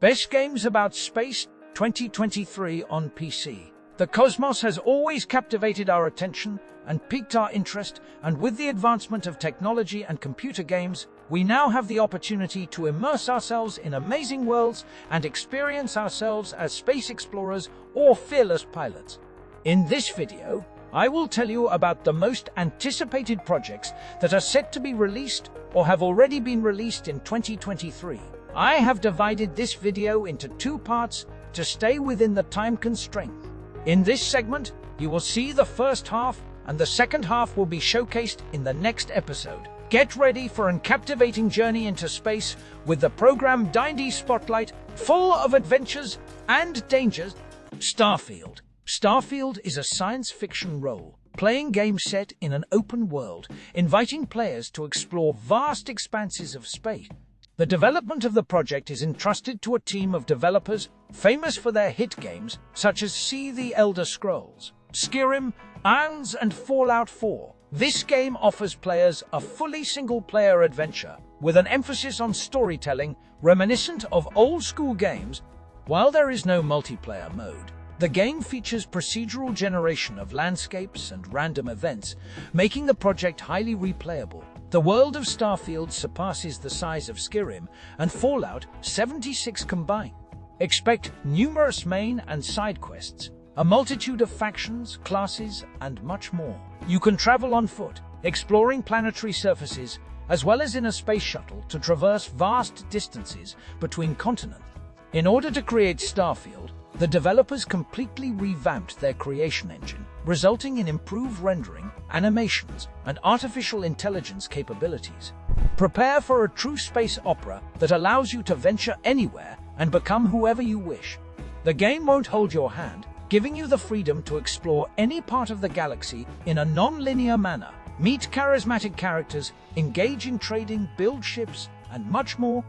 Best games about space 2023 on PC. The cosmos has always captivated our attention and piqued our interest, and with the advancement of technology and computer games, we now have the opportunity to immerse ourselves in amazing worlds and experience ourselves as space explorers or fearless pilots. In this video, I will tell you about the most anticipated projects that are set to be released or have already been released in 2023. I have divided this video into two parts to stay within the time constraint. In this segment, you will see the first half, and the second half will be showcased in the next episode. Get ready for a captivating journey into space with the program D&D Spotlight, full of adventures and dangers. Starfield. Starfield is a science fiction role-playing game set in an open world, inviting players to explore vast expanses of space. The development of the project is entrusted to a team of developers famous for their hit games such as The Elder Scrolls, Skyrim, and Fallout 4. This game offers players a fully single-player adventure with an emphasis on storytelling reminiscent of old-school games. While there is no multiplayer mode, the game features procedural generation of landscapes and random events, making the project highly replayable. The world of Starfield surpasses the size of Skyrim and Fallout 76 combined. Expect numerous main and side quests, a multitude of factions, classes, and much more. You can travel on foot, exploring planetary surfaces, as well as in a space shuttle to traverse vast distances between continents. In order to create Starfield, the developers completely revamped their creation engine, resulting in improved rendering, animations, and artificial intelligence capabilities. Prepare for a true space opera that allows you to venture anywhere and become whoever you wish. The game won't hold your hand, giving you the freedom to explore any part of the galaxy in a non-linear manner. Meet charismatic characters, engage in trading, build ships, and much more.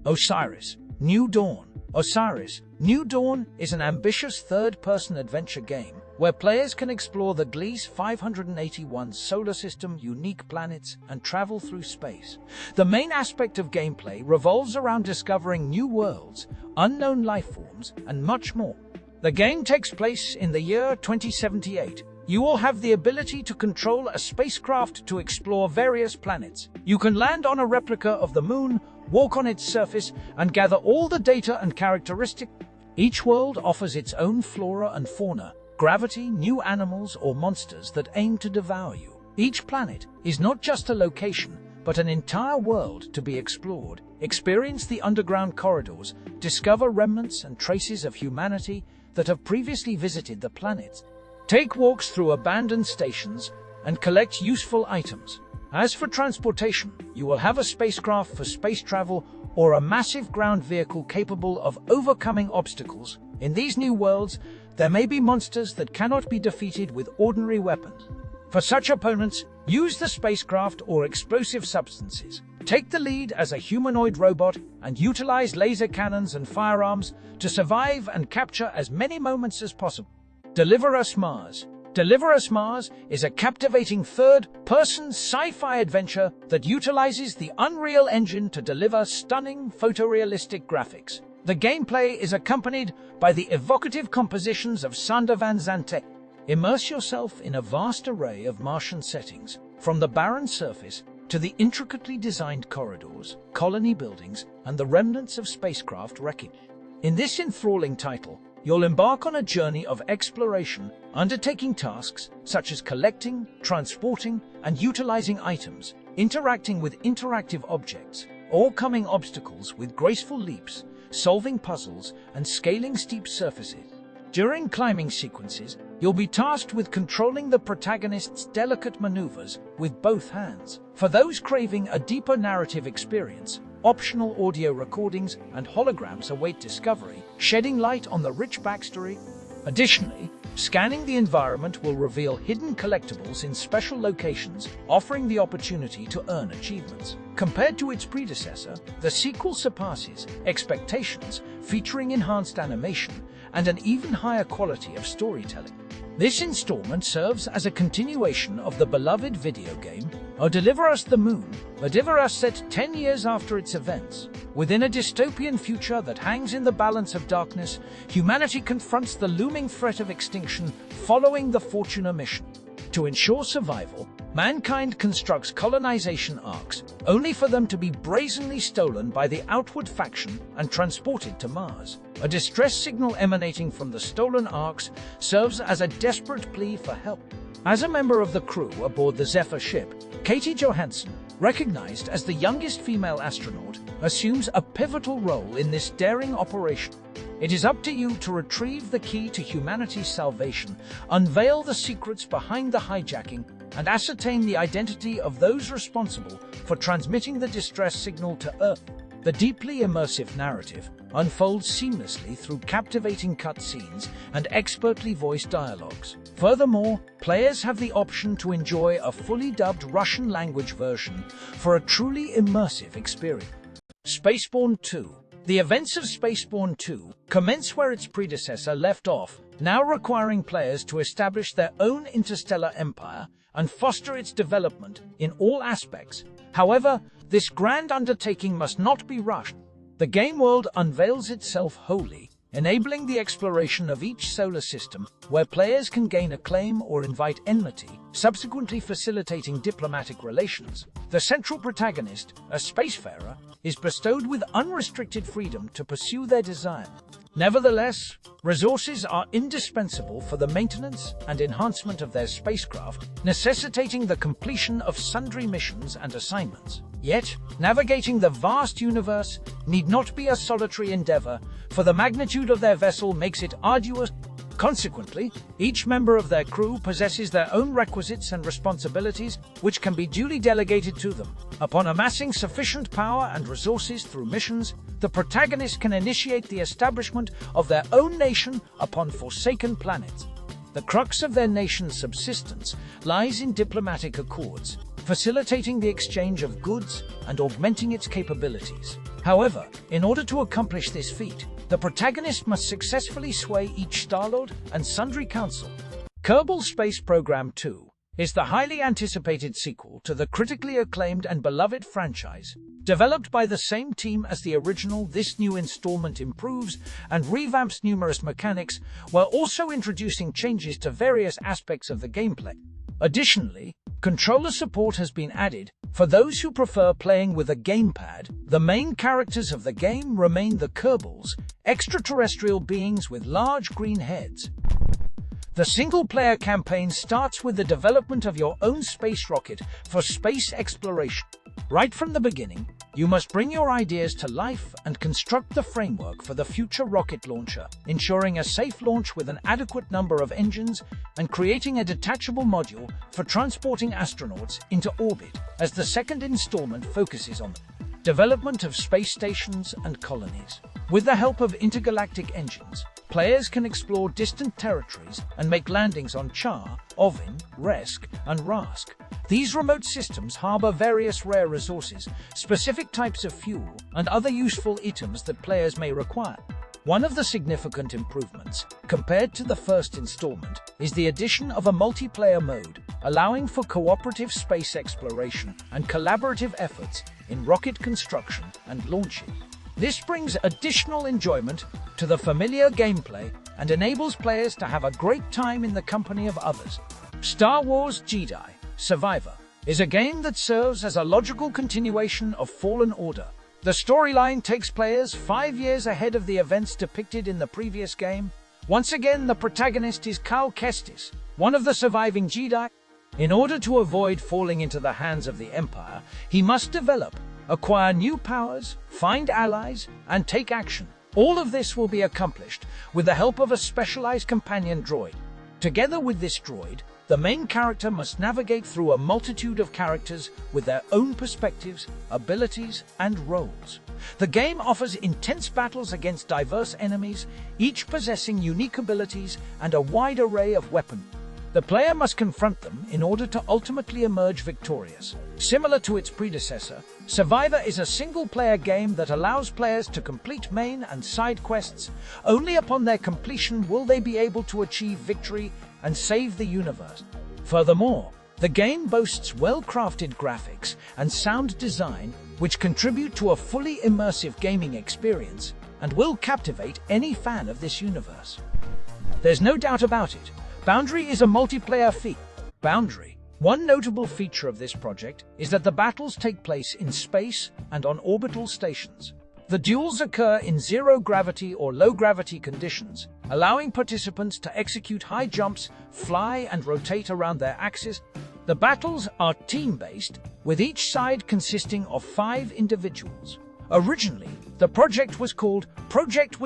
Osiris New Dawn. Osiris New Dawn is an ambitious third-person adventure game where players can explore the Gliese 581 solar system, unique planets, and travel through space. The main aspect of gameplay revolves around discovering new worlds, unknown life forms, and much more. The game takes place in the year 2078. You will have the ability to control a spacecraft to explore various planets. You can land on a replica of the moon, walk on its surface, and gather all the data and characteristics. Each world offers its own flora and fauna, gravity, new animals, or monsters that aim to devour you. Each planet is not just a location, but an entire world to be explored. Experience the underground corridors, discover remnants and traces of humanity that have previously visited the planets. Take walks through abandoned stations and collect useful items. As for transportation, you will have a spacecraft for space travel or a massive ground vehicle capable of overcoming obstacles. In these new worlds, there may be monsters that cannot be defeated with ordinary weapons. For such opponents, use the spacecraft or explosive substances. Take the lead as a humanoid robot and utilize laser cannons and firearms to survive and capture as many moments as possible. Deliver Us Mars. Deliver Us Mars is a captivating third-person sci-fi adventure that utilizes the Unreal Engine to deliver stunning photorealistic graphics. The gameplay is accompanied by the evocative compositions of Sander van Zandt. Immerse yourself in a vast array of Martian settings, from the barren surface to the intricately designed corridors, colony buildings, and the remnants of spacecraft wreckage. In this enthralling title, you'll embark on a journey of exploration, undertaking tasks such as collecting, transporting, and utilizing items, interacting with interactive objects, overcoming obstacles with graceful leaps, solving puzzles, and scaling steep surfaces. During climbing sequences, you'll be tasked with controlling the protagonist's delicate maneuvers with both hands. For those craving a deeper narrative experience, optional audio recordings and holograms await discovery, shedding light on the rich backstory. Additionally, scanning the environment will reveal hidden collectibles in special locations, offering the opportunity to earn achievements. Compared to its predecessor, the sequel surpasses expectations, featuring enhanced animation and an even higher quality of storytelling. This installment serves as a continuation of the beloved video game, or deliver us the moon, or deliver us set 10 years after its events. Within a dystopian future that hangs in the balance of darkness, humanity confronts the looming threat of extinction following the Fortuna mission. To ensure survival, mankind constructs colonization arcs, only for them to be brazenly stolen by the Outward faction and transported to Mars. A distress signal emanating from the stolen arcs serves as a desperate plea for help. As a member of the crew aboard the Zephyr ship, Katie Johansson, recognized as the youngest female astronaut, assumes a pivotal role in this daring operation. It is up to you to retrieve the key to humanity's salvation, unveil the secrets behind the hijacking, and ascertain the identity of those responsible for transmitting the distress signal to Earth. The deeply immersive narrative unfolds seamlessly through captivating cutscenes and expertly voiced dialogues. Furthermore, players have the option to enjoy a fully dubbed Russian language version for a truly immersive experience. SpaceBourne 2. The events of SpaceBourne 2 commence where its predecessor left off, now requiring players to establish their own interstellar empire and foster its development in all aspects. However, this grand undertaking must not be rushed. The game world unveils itself wholly, enabling the exploration of each solar system, where players can gain acclaim or invite enmity, subsequently facilitating diplomatic relations. The central protagonist, a spacefarer, is bestowed with unrestricted freedom to pursue their desire. Nevertheless, resources are indispensable for the maintenance and enhancement of their spacecraft, necessitating the completion of sundry missions and assignments. Yet, navigating the vast universe need not be a solitary endeavor, for the magnitude of their vessel makes it arduous. Consequently, each member of their crew possesses their own requisites and responsibilities, which can be duly delegated to them. Upon amassing sufficient power and resources through missions, the protagonist can initiate the establishment of their own nation upon forsaken planets. The crux of their nation's subsistence lies in diplomatic accords, facilitating the exchange of goods and augmenting its capabilities. However, in order to accomplish this feat, the protagonist must successfully sway each Starlord and sundry council. Kerbal Space Program 2 is the highly anticipated sequel to the critically acclaimed and beloved franchise. Developed by the same team as the original, this new installment improves and revamps numerous mechanics, while also introducing changes to various aspects of the gameplay. Additionally, controller support has been added for those who prefer playing with a gamepad. The main characters of the game remain the Kerbals, extraterrestrial beings with large green heads. The single-player campaign starts with the development of your own space rocket for space exploration. Right from the beginning, you must bring your ideas to life and construct the framework for the future rocket launcher, ensuring a safe launch with an adequate number of engines and creating a detachable module for transporting astronauts into orbit, as the second installment focuses on the development of space stations and colonies. With the help of intergalactic engines, players can explore distant territories and make landings on Char, Ovin, Resk, and Rask. These remote systems harbor various rare resources, specific types of fuel, and other useful items that players may require. One of the significant improvements, compared to the first installment, is the addition of a multiplayer mode, allowing for cooperative space exploration and collaborative efforts in rocket construction and launching. This brings additional enjoyment to the familiar gameplay and enables players to have a great time in the company of others. Star Wars Jedi: Survivor is a game that serves as a logical continuation of Fallen Order. The storyline takes players 5 years ahead of the events depicted in the previous game. Once again, the protagonist is Cal Kestis, one of the surviving Jedi. In order to avoid falling into the hands of the Empire, he must develop, acquire new powers, find allies, and take action. All of this will be accomplished with the help of a specialized companion droid. Together with this droid, the main character must navigate through a multitude of characters with their own perspectives, abilities, and roles. The game offers intense battles against diverse enemies, each possessing unique abilities and a wide array of weapons. The player must confront them in order to ultimately emerge victorious. Similar to its predecessor, Survivor is a single-player game that allows players to complete main and side quests. Only upon their completion will they be able to achieve victory and save the universe. Furthermore, The game boasts well-crafted graphics and sound design, which contribute to a fully immersive gaming experience and will captivate any fan of this universe. There's no doubt about it, Boundary is a multiplayer feat. Boundary. One notable feature of this project is that the battles take place in space and on orbital stations. The duels occur in zero-gravity or low-gravity conditions, allowing participants to execute high jumps, fly and rotate around their axis. The battles are team-based, with each side consisting of 5 individuals. Originally, the project was called Project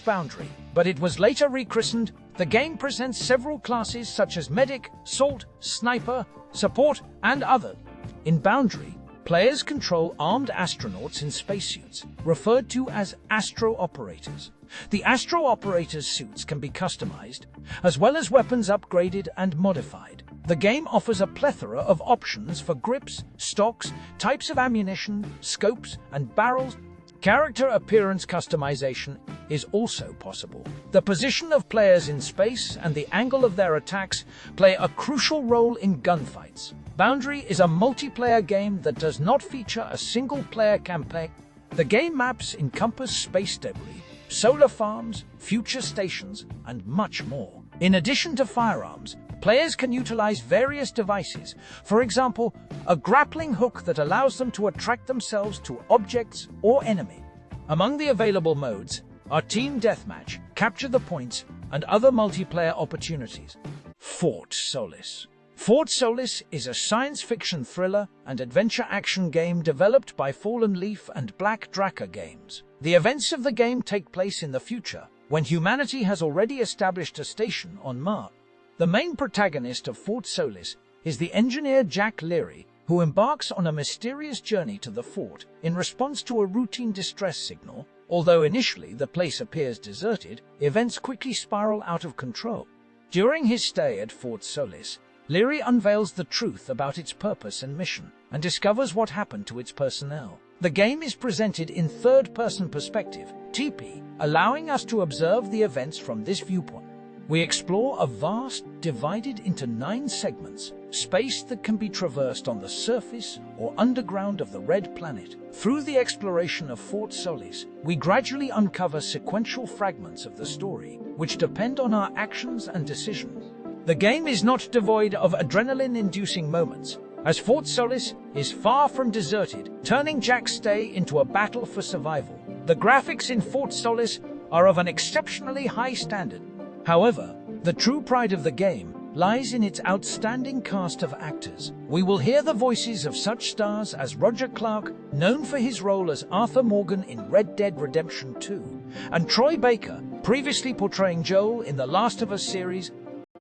Boundary, but it was later rechristened. The game presents several classes such as Medic, Salt, Sniper, Support, and others. In Boundary, players control armed astronauts in spacesuits, referred to as astro-operators. The astro-operators' suits can be customized, as well as weapons upgraded and modified. The game offers a plethora of options for grips, stocks, types of ammunition, scopes, and barrels. Character appearance customization is also possible. The position of players in space and the angle of their attacks play a crucial role in gunfights. Boundary is a multiplayer game that does not feature a single-player campaign. The game maps encompass space debris, solar farms, future stations, and much more. In addition to firearms, players can utilize various devices, for example, a grappling hook that allows them to attract themselves to objects or enemy. Among the available modes are Team Deathmatch, Capture the Points, and other multiplayer opportunities. Fort Solis. Fort Solis is a science fiction thriller and adventure action game developed by Fallen Leaf and Black Draka Games. The events of the game take place in the future, when humanity has already established a station on Mars. The main protagonist of Fort Solis is the engineer Jack Leary, who embarks on a mysterious journey to the fort in response to a routine distress signal. Although initially the place appears deserted, events quickly spiral out of control. During his stay at Fort Solis, Leary unveils the truth about its purpose and mission, and discovers what happened to its personnel. The game is presented in third-person perspective, TP, allowing us to observe the events from this viewpoint. We explore a vast, divided into 9 segments, space that can be traversed on the surface or underground of the Red Planet. Through the exploration of Fort Solis, we gradually uncover sequential fragments of the story, which depend on our actions and decisions. The game is not devoid of adrenaline-inducing moments, as Fort Solis is far from deserted, turning Jack's stay into a battle for survival. The graphics in Fort Solis are of an exceptionally high standard. However, the true pride of the game lies in its outstanding cast of actors. We will hear the voices of such stars as Roger Clark, known for his role as Arthur Morgan in Red Dead Redemption 2, and Troy Baker, previously portraying Joel in the Last of Us series.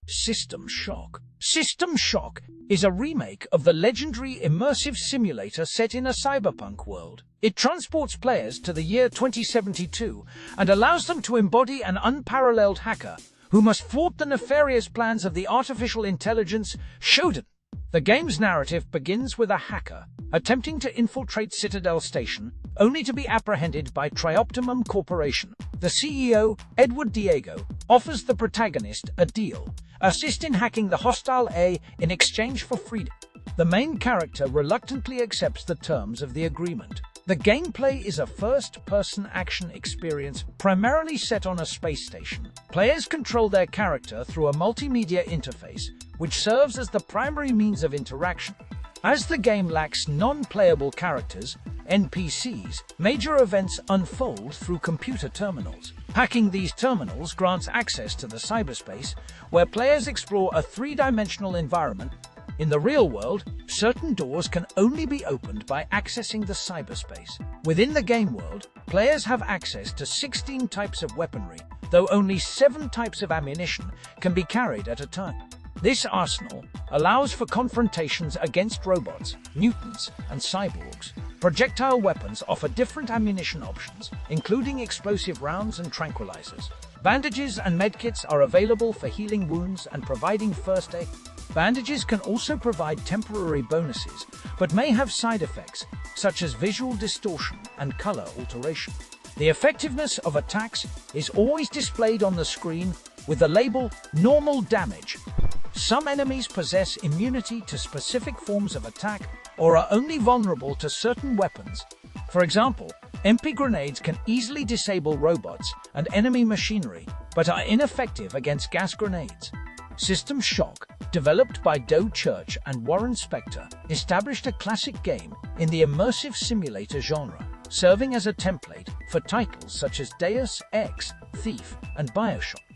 System Shock. System Shock is a remake of the legendary immersive simulator set in a cyberpunk world. It transports players to the year 2072 and allows them to embody an unparalleled hacker who must thwart the nefarious plans of the artificial intelligence Shodan. The game's narrative begins with a hacker attempting to infiltrate Citadel Station, only to be apprehended by Trioptimum Corporation. The CEO, Edward Diego, offers the protagonist a deal: assist in hacking the hostile A in exchange for freedom. The main character reluctantly accepts the terms of the agreement. The gameplay is a first-person action experience primarily set on a space station. Players control their character through a multimedia interface, which serves as the primary means of interaction. As the game lacks non-playable characters, NPCs, major events unfold through computer terminals. Hacking these terminals grants access to the cyberspace, where players explore a 3-dimensional environment. In the real world, certain doors can only be opened by accessing the cyberspace. Within the game world, players have access to 16 types of weaponry, though only 7 types of ammunition can be carried at a time. This arsenal allows for confrontations against robots, mutants, and cyborgs. Projectile weapons offer different ammunition options, including explosive rounds and tranquilizers. Bandages and medkits are available for healing wounds and providing first aid. Bandages can also provide temporary bonuses, but may have side effects, such as visual distortion and color alteration. The effectiveness of attacks is always displayed on the screen with the label Normal Damage. Some enemies possess immunity to specific forms of attack or are only vulnerable to certain weapons. For example, MP grenades can easily disable robots and enemy machinery, but are ineffective against gas grenades. System Shock, developed by Doe Church and Warren Spector, established a classic game in the immersive simulator genre, serving as a template for titles such as Deus Ex, Thief, and Bioshock.